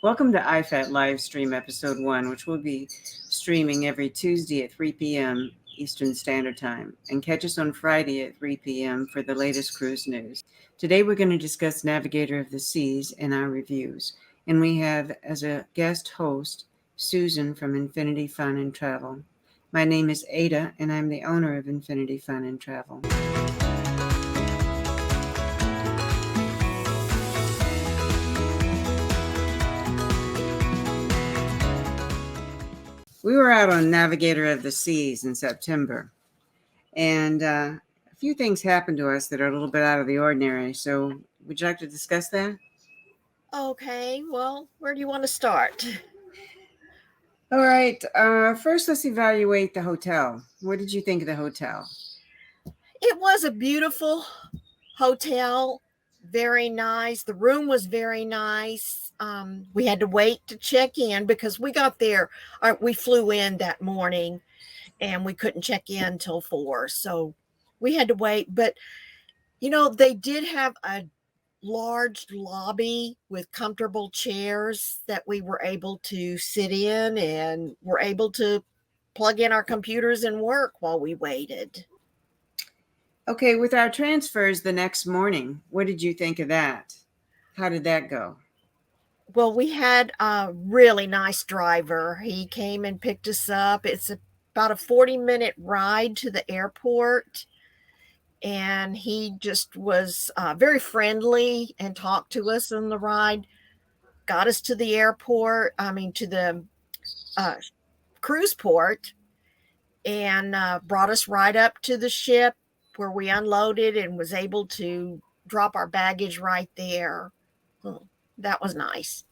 Welcome to IFAT Live Stream Episode 1, which will be streaming every Tuesday at 3 p.m. Eastern Standard Time, and catch us on Friday at 3 p.m. for the latest cruise news. Today we're going to discuss Navigator of the Seas in our reviews, and we have as a guest host Susan from Infinity Fun and Travel. My name is Ada, and I'm the owner of Infinity Fun and Travel. We were out on Navigator of the Seas in September, and a few things happened to us that are a little bit out of the ordinary. So would you like to discuss that? Okay, well, where do you want to start? All right. First, let's evaluate the hotel. What did you think of the hotel? It was a beautiful hotel, very nice. The room was very nice. We had to wait to check in because we got there. We flew in that morning and we couldn't check in till 4. So we had to wait. But, they did have a large lobby with comfortable chairs that we were able to sit in and were able to plug in our computers and work while we waited. Okay, with our transfers the next morning, what did you think of that? How did that go? Well, we had a really nice driver. He came and picked us up. It's about a 40-minute ride to the airport. And he just was very friendly and talked to us on the ride, got us to the airport, to the cruise port, and brought us right up to the ship where we unloaded and was able to drop our baggage right there. That was nice.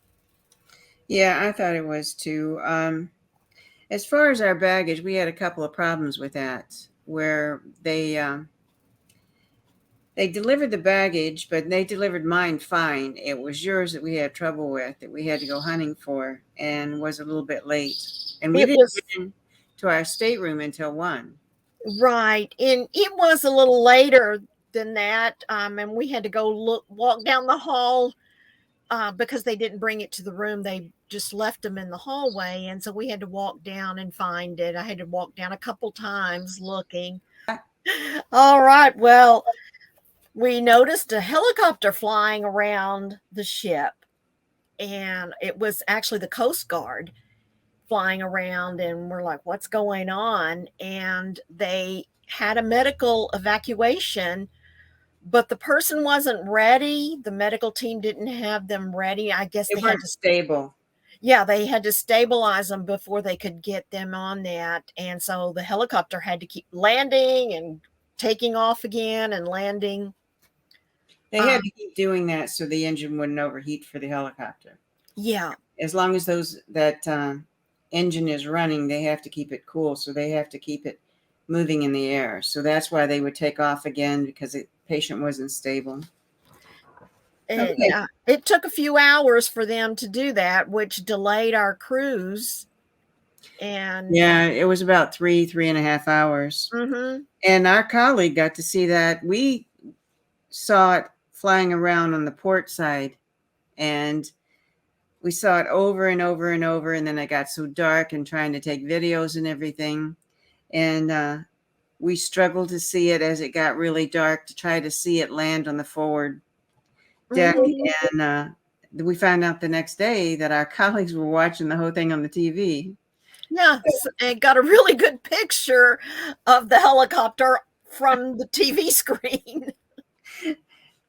Yeah, I thought it was too. As far as our baggage, we had a couple of problems with that, where they delivered the baggage, but they delivered mine fine. It was yours that we had trouble with, that we had to go hunting for, and was a little bit late. And we didn't get into our stateroom until 1. Right. And it was a little later than that. And we had to go walk down the hall because they didn't bring it to the room. They just left them in the hallway. And so we had to walk down and find it. I had to walk down a couple times looking. All right. Well, we noticed a helicopter flying around the ship. And it was actually the Coast Guard flying around, and we're like, what's going on? And they had a medical evacuation, but the person wasn't ready. The medical team didn't have them ready. I guess they weren't stable. Yeah, they had to stabilize them before they could get them on that. And so the helicopter had to keep landing and taking off again and landing. They had to keep doing that so the engine wouldn't overheat for the helicopter. Yeah. As long as that engine is running, they have to keep it cool. So they have to keep it moving in the air. So that's why they would take off again, because the patient wasn't stable. Okay. It took a few hours for them to do that, which delayed our cruise. And yeah, it was about 3.5 hours. Mm-hmm. And our colleague got to see that. We saw it flying around on the port side, and we saw it over and over and over. And then it got so dark and trying to take videos and everything. And we struggled to see it as it got really dark to try to see it land on the forward deck. Mm-hmm. And we found out the next day that our colleagues were watching the whole thing on the TV. Yeah, and got a really good picture of the helicopter from the TV screen.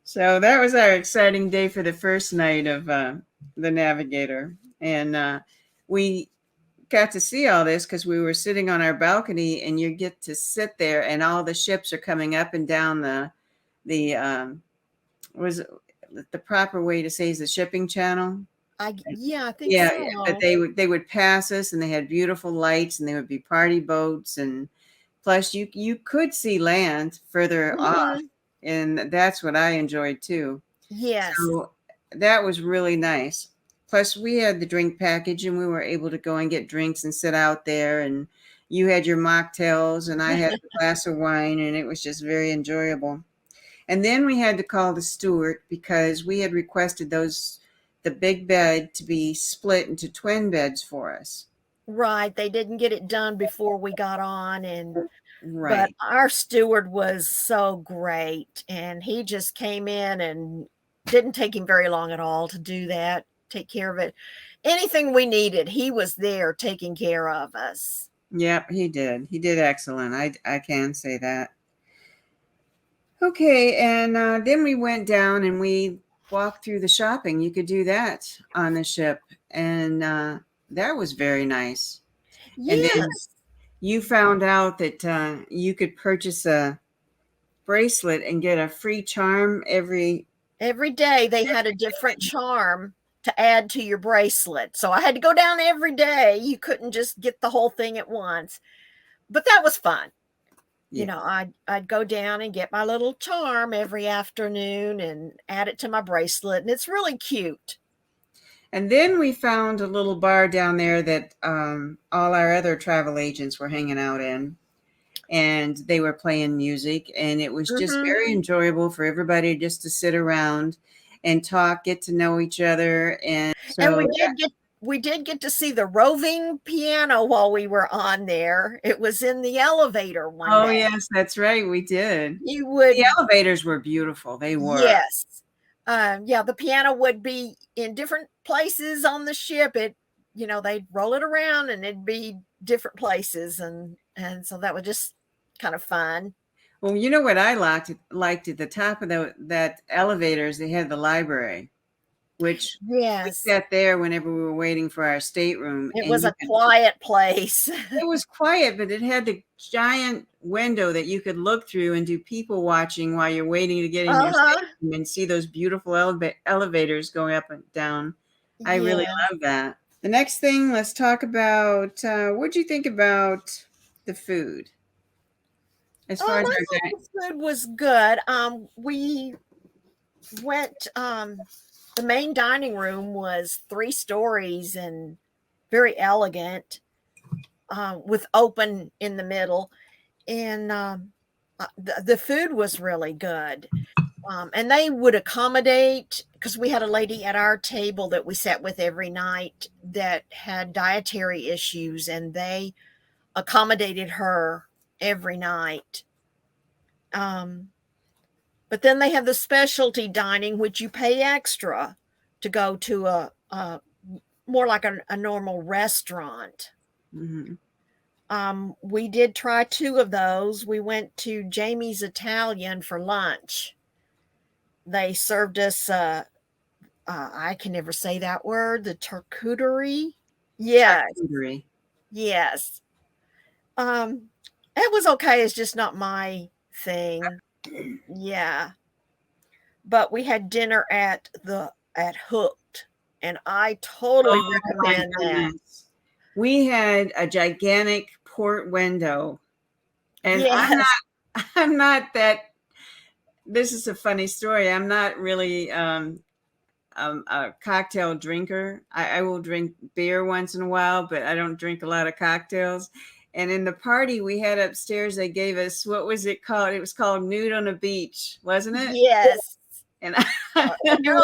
So that was our exciting day for the first night of the Navigator. And we got to see all this because we were sitting on our balcony, and you get to sit there and all the ships are coming up and down was the proper way to say is the shipping channel. I think so. Yeah, but they would pass us, and they had beautiful lights, and they would be party boats, and plus you could see land further off, and that's what I enjoyed too. Yes. So that was really nice. Plus we had the drink package, and we were able to go and get drinks and sit out there, and you had your mocktails and I had a glass of wine, and it was just very enjoyable. And then we had to call the steward because we had requested those the big bed to be split into twin beds for us. Right, they didn't get it done before we got on, but Right. our steward was so great, and he just came in and didn't take him very long at all to do that, take care of it. Anything we needed, he was there taking care of us. Yep, he did. He did excellent. I can say that. Okay, and then we went down and we walked through the shopping. You could do that on the ship, and that was very nice. And then Yes. you found out that you could purchase a bracelet and get a free charm Every day they had a different charm to add to your bracelet. So I had to go down every day. You couldn't just get the whole thing at once. But that was fun. You Yeah. know, I'd go down and get my little charm every afternoon and add it to my bracelet, and it's really cute. And then we found a little bar down there that all our other travel agents were hanging out in, and they were playing music, and it was just Mhm. very enjoyable for everybody just to sit around and talk, get to know each other. And And so, we did get to see the roving piano while we were on there. It was in the elevator one oh, day. yes, that's right, we did. You The would elevators were beautiful. They were. Yes. Yeah, the piano would be in different places on the ship. They'd roll it around and it'd be different places, and so that was just kind of fun. Well, you know what I liked at the top of that elevators, they had the library, which we Yes. sat there whenever we were waiting for our stateroom, It and was a quiet place. it was quiet, but it had the giant window that you could look through and do people watching while you're waiting to get in your Uh-huh. stateroom and see those beautiful elevators going up and down. I really Yeah. love that. The next thing, let's talk about what'd you think about the food as far as I our thought diet? the food was good. We went the main dining room was 3 stories and very elegant, with open in the middle, and the food was really good. And they would accommodate, because we had a lady at our table that we sat with every night that had dietary issues, and they accommodated her every night. Um, but then they have the specialty dining, which you pay extra to go to a more like a normal restaurant. Mhm. We did try 2 of those. We went to Jamie's Italian for lunch. They served us, I can never say that word, the charcuterie. Yes, Charcuterie. yes. Um, it was okay. It's just not my thing. Yeah, but we had dinner at Hooked, and I totally Oh my recommend that. goodness. We had a gigantic port window, and Yes. I'm not that. This is a funny story. I'm not really a cocktail drinker. I will drink beer once in a while, but I don't drink a lot of cocktails. And in the party we had upstairs, they gave us, what was it called? It was called Nude on the Beach, wasn't it? Yes. And I No,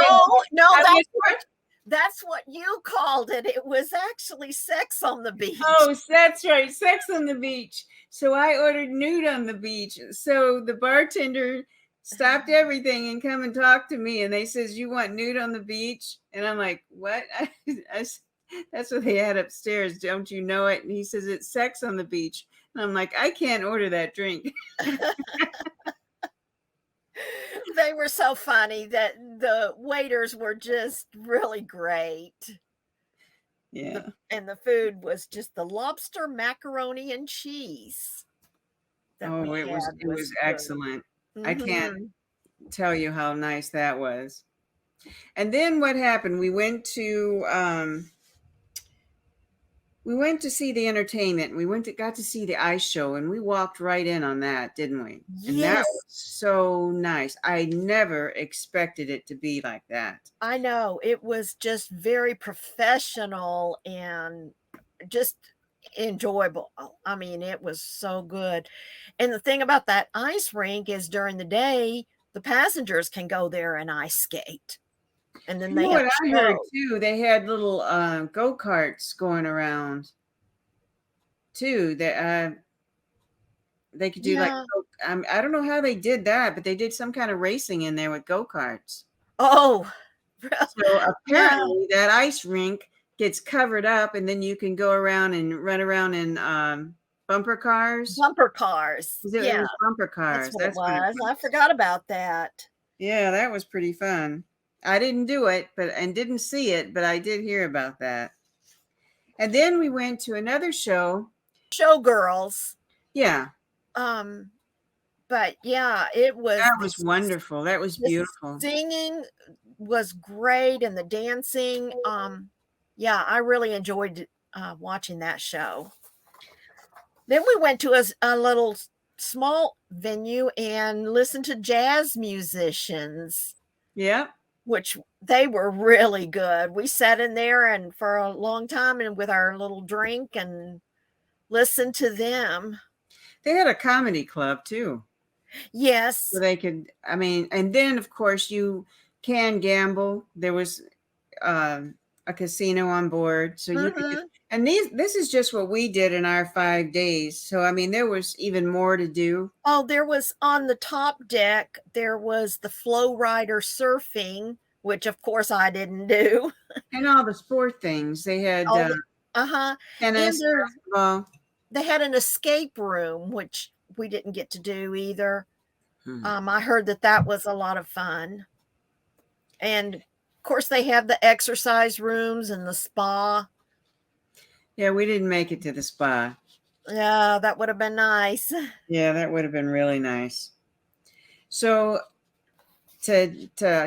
no, I went, that's what you called it. It was actually Sex on the Beach. oh, that's right, Sex on the Beach. So I ordered Nude on the Beach. So the bartender stopped everything and come and talked to me, and they says, you want nude on the beach? And I'm like, what? That's what they had upstairs, don't you know it? And he says, it's Sex on the Beach. And I'm like, I can't order that drink. They were so funny that the waiters were just really great. Yeah. And the food was just the lobster macaroni and cheese that Oh, we it was had it was was good. excellent. I can't Mhm. tell you how nice that was. And then what happened? We went to see the entertainment. We got to see the ice show, and we walked right in on that, didn't we? And that was Yes, so nice. I never expected it to be like that. I know. It was just very professional and just enjoyable. I mean, it was so good. And the thing about that ice rink is during the day, the passengers can go there and ice skate. And then You they know had what a I heard show. too? They had little go-karts going around too. That they could do like Yeah. I don't know how they did that, but they did some kind of racing in there with go-karts. Oh, So yeah. apparently that ice rink gets covered up, and then you can go around and run around in bumper cars. Bumper cars. It Yeah, was bumper that's cars. what it That's what it was. was. I forgot about that. Yeah, that was pretty fun. I didn't do it, and didn't see it, but I did hear about that. And then we went to another show. Showgirls. Yeah, Um, but yeah, it was that was wonderful. That was the beautiful. singing was great and the dancing. Yeah, I really enjoyed watching that show. Then we went to a little small venue and listened to jazz musicians, Yeah, which they were really good. We sat in there and for a long time and with our little drink and listened to them. they had a comedy club too, so Yes. they could. I mean, and then of course you can gamble. There was a casino on board, so you could. Hmm. And this is just what we did in our 5 days. So I mean, there was even more to do, Oh, there was on the top deck, there was the flow rider surfing, which of course I didn't do. and all the sport things. They had All the uh-huh. And tennis, basketball. they had an escape room, which we didn't get to do either. Hmm. I heard that that was a lot of fun. And of course, they have the exercise rooms and the spa. Yeah, we didn't make it to the spa. Yeah, that would have been nice. Yeah, that would have been really nice. So to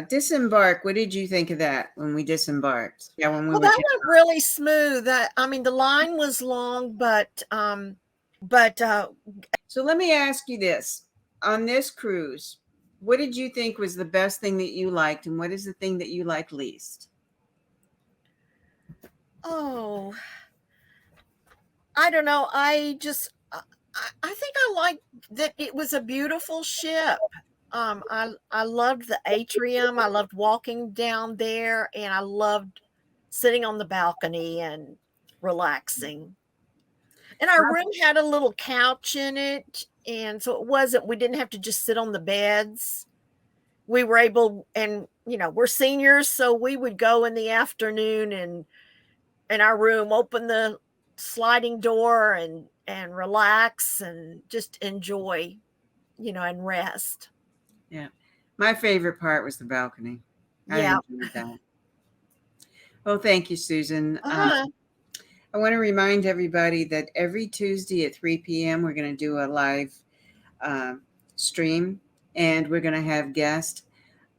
disembark, what did you think of that when we disembarked? Yeah, when we Well, were that went really smooth. I mean, the line was long, but So let me ask you this. On this cruise, what did you think was the best thing that you liked, and what is the thing that you like least? oh, I don't know. I think I liked that it was a beautiful ship. I loved the atrium. I loved walking down there, and I loved sitting on the balcony and relaxing. And our room had a little couch in it, and so it wasn't. We didn't have to just sit on the beds. We were able, and we're seniors, so we would go in the afternoon and in our room, open the sliding door and relax and just enjoy, and rest. Yeah. My favorite part was the balcony. I Yeah. enjoyed that. Well, thank you, Susan. Uh-huh. I want to remind everybody that every Tuesday at 3 p.m., we're going to do a live uh, stream, and we're going to have guests.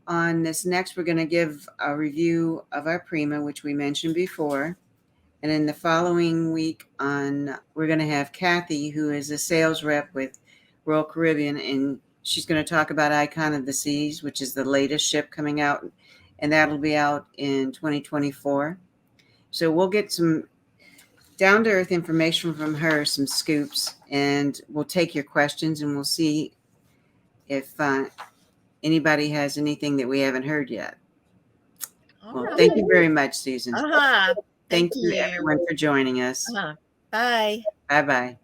On this next, we're going to give a review of our Prima, which we mentioned before. And in the following week, we're going to have Kathy, who is a sales rep with Royal Caribbean, and she's going to talk about Icon of the Seas, which is the latest ship coming out, and that'll be out in 2024. So we'll get some down to earth information from her, some scoops, and we'll take your questions, and we'll see if anybody has anything that we haven't heard yet. All Well, right. thank you very much, Susan. Uh-huh. Thank Thank you, you. everyone, for joining us. Uh-huh. Bye. Bye bye.